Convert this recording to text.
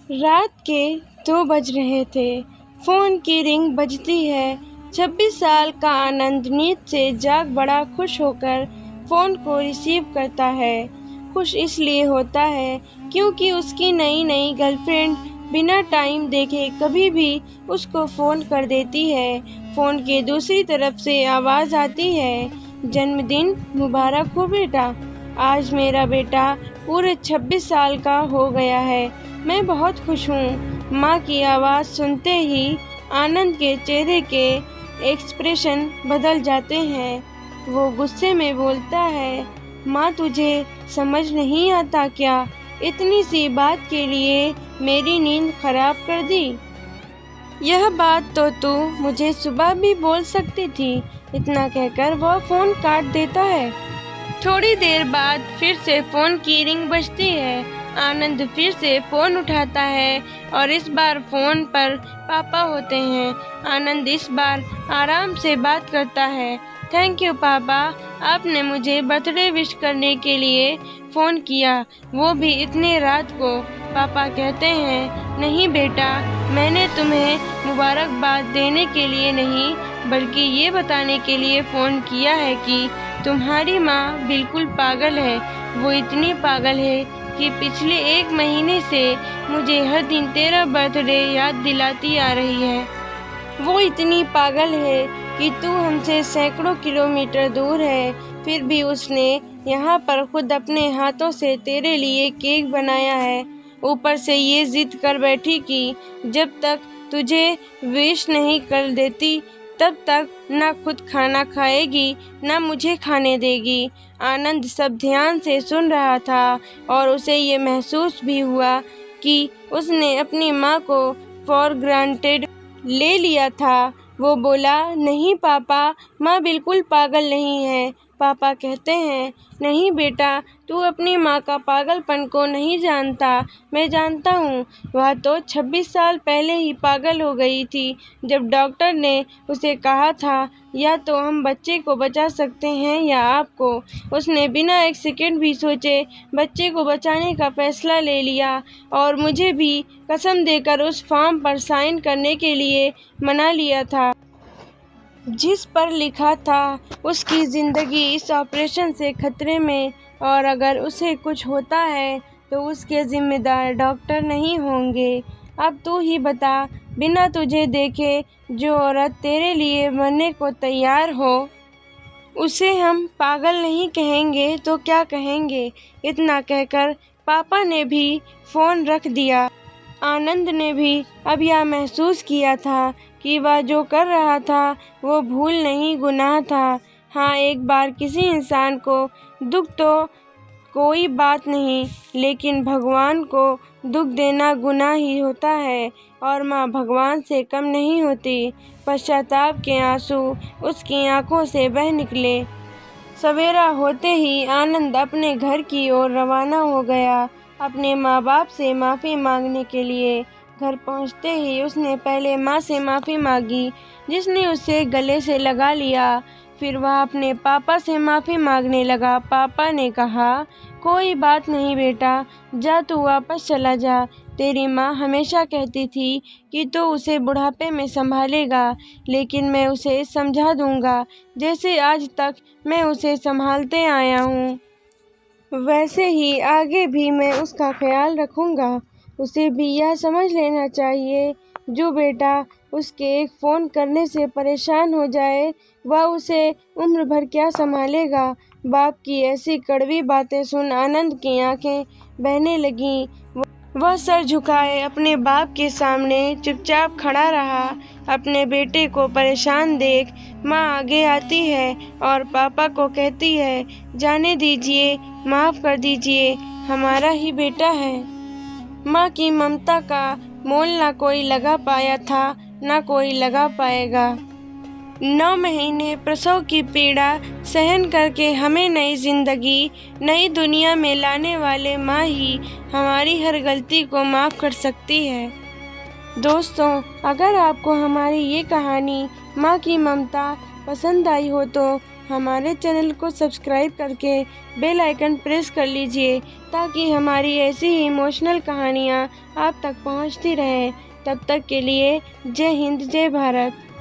रात के 2 बज रहे थे। फ़ोन की रिंग बजती है। 26 साल का आनंद नींद से जाग बड़ा खुश होकर फ़ोन को रिसीव करता है। खुश इसलिए होता है क्योंकि उसकी नई नई गर्लफ्रेंड बिना टाइम देखे कभी भी उसको फ़ोन कर देती है। फ़ोन के दूसरी तरफ से आवाज़ आती है, जन्मदिन मुबारक हो बेटा। आज मेरा बेटा पूरे 26 साल का हो गया है। मैं बहुत खुश हूँ। माँ की आवाज़ सुनते ही आनंद के चेहरे के एक्सप्रेशन बदल जाते हैं। वो गुस्से में बोलता है, माँ तुझे समझ नहीं आता क्या? इतनी सी बात के लिए मेरी नींद खराब कर दी। यह बात तो तू मुझे सुबह भी बोल सकती थी। इतना कहकर वह फ़ोन काट देता है। थोड़ी देर बाद फिर से फ़ोन की रिंग बजती है। आनंद फिर से फ़ोन उठाता है और इस बार फ़ोन पर पापा होते हैं। आनंद इस बार आराम से बात करता है। थैंक यू पापा, आपने मुझे बर्थडे विश करने के लिए फ़ोन किया, वो भी इतनी रात को। पापा कहते हैं, नहीं बेटा, मैंने तुम्हें मुबारकबाद देने के लिए नहीं बल्कि ये बताने के लिए फ़ोन किया है कि तुम्हारी माँ बिल्कुल पागल है। वो इतनी पागल है कि पिछले 1 महीने से मुझे हर दिन तेरा बर्थडे याद दिलाती आ रही है। वो इतनी पागल है कि तू हमसे सैकड़ों किलोमीटर दूर है, फिर भी उसने यहाँ पर खुद अपने हाथों से तेरे लिए केक बनाया है। ऊपर से ये जिद कर बैठी कि जब तक तुझे विश नहीं कर देती तब तक ना खुद खाना खाएगी ना मुझे खाने देगी। आनंद सब ध्यान से सुन रहा था और उसे ये महसूस भी हुआ कि उसने अपनी माँ को फॉर ग्रांटेड ले लिया था। वो बोला, नहीं पापा, माँ बिल्कुल पागल नहीं है। पापा कहते हैं, नहीं बेटा, तू अपनी माँ का पागलपन को नहीं जानता। मैं जानता हूँ। वह तो 26 साल पहले ही पागल हो गई थी जब डॉक्टर ने उसे कहा था या तो हम बच्चे को बचा सकते हैं या आपको। उसने बिना 1 सेकंड भी सोचे बच्चे को बचाने का फैसला ले लिया और मुझे भी कसम देकर उस फॉर्म पर साइन करने के लिए मना लिया था जिस पर लिखा था उसकी ज़िंदगी इस ऑपरेशन से खतरे में, और अगर उसे कुछ होता है तो उसके ज़िम्मेदार डॉक्टर नहीं होंगे। अब तू ही बता, बिना तुझे देखे जो औरत तेरे लिए मरने को तैयार हो उसे हम पागल नहीं कहेंगे तो क्या कहेंगे? इतना कहकर पापा ने भी फ़ोन रख दिया। आनंद ने भी अब यह महसूस किया था कि वह जो कर रहा था वो भूल नहीं, गुनाह था। हाँ, एक बार किसी इंसान को दुख तो कोई बात नहीं, लेकिन भगवान को दुख देना गुनाह ही होता है और माँ भगवान से कम नहीं होती। पश्चाताप के आंसू उसकी आंखों से बह निकले। सवेरा होते ही आनंद अपने घर की ओर रवाना हो गया, अपने माँ बाप से माफ़ी मांगने के लिए। घर पहुँचते ही उसने पहले माँ से माफ़ी मांगी, जिसने उसे गले से लगा लिया। फिर वह अपने पापा से माफ़ी मांगने लगा। पापा ने कहा, कोई बात नहीं बेटा, जा तू वापस चला जा। तेरी माँ हमेशा कहती थी कि तू उसे बुढ़ापे में संभालेगा, लेकिन मैं उसे समझा दूंगा जैसे आज तक मैं उसे संभालते आया हूँ, वैसे ही आगे भी मैं उसका ख्याल रखूँगा। उसे भी यह समझ लेना चाहिए, जो बेटा उसके एक फ़ोन करने से परेशान हो जाए वह उसे उम्र भर क्या संभालेगा। बाप की ऐसी कड़वी बातें सुन आनंद की आंखें बहने लगीं। वह सर झुकाए अपने बाप के सामने चुपचाप खड़ा रहा। अपने बेटे को परेशान देख माँ आगे आती है और पापा को कहती है, जाने दीजिए, माफ़ कर दीजिए, हमारा ही बेटा है। माँ की ममता का मोल ना कोई लगा पाया था, ना कोई लगा पाएगा। 9 महीने प्रसव की पीड़ा सहन करके हमें नई ज़िंदगी, नई दुनिया में लाने वाले माँ ही हमारी हर गलती को माफ़ कर सकती है। दोस्तों, अगर आपको हमारी ये कहानी माँ की ममता पसंद आई हो तो हमारे चैनल को सब्सक्राइब करके बेल आइकन प्रेस कर लीजिए ताकि हमारी ऐसी ही इमोशनल कहानियाँ आप तक पहुँचती रहें। तब तक के लिए जय हिंद, जय भारत।